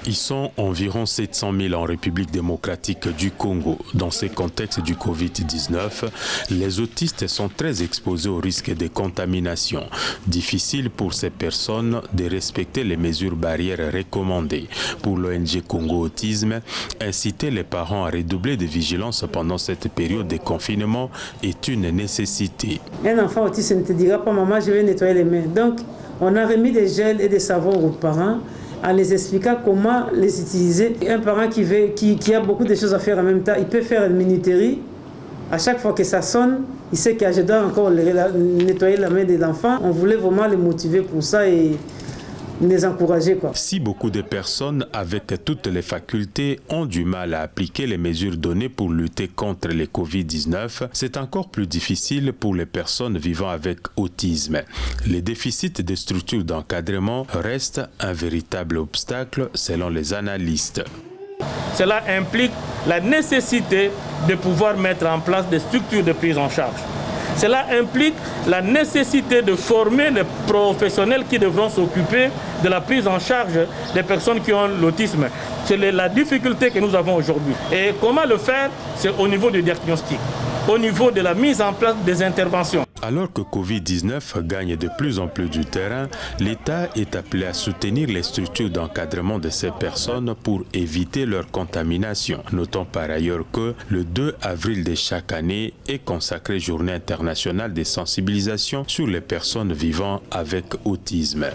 Ils sont environ 700 000 en République démocratique du Congo. Dans ce contexte du Covid-19, les autistes sont très exposés au risque de contamination. Difficile pour ces personnes de respecter les mesures barrières recommandées. Pour l'ONG Congo Autisme, inciter les parents à redoubler de vigilance pendant cette période de confinement est une nécessité. Un enfant autiste ne te dira pas « Maman, je vais nettoyer les mains ». Donc, on a remis des gels et des savons aux parents en les expliquant comment les utiliser. Un parent qui a beaucoup de choses à faire en même temps, il peut faire une minuterie. À chaque fois que ça sonne, il sait que je dois encore nettoyer la main de l'enfant. On voulait vraiment les motiver pour ça et les encourager, quoi. Si beaucoup de personnes avec toutes les facultés ont du mal à appliquer les mesures données pour lutter contre le Covid-19, c'est encore plus difficile pour les personnes vivant avec autisme. Les déficits de structures d'encadrement restent un véritable obstacle selon les analystes. Cela implique la nécessité de pouvoir mettre en place des structures de prise en charge. Cela implique la nécessité de former les professionnels qui devront s'occuper de la prise en charge des personnes qui ont l'autisme. C'est la difficulté que nous avons aujourd'hui. Et comment le faire? C'est au niveau du diagnostic, au niveau de la mise en place des interventions. Alors que Covid-19 gagne de plus en plus du terrain, l'État est appelé à soutenir les structures d'encadrement de ces personnes pour éviter leur contamination. Notons par ailleurs que le 2 avril de chaque année est consacré Journée internationale de sensibilisation sur les personnes vivant avec autisme.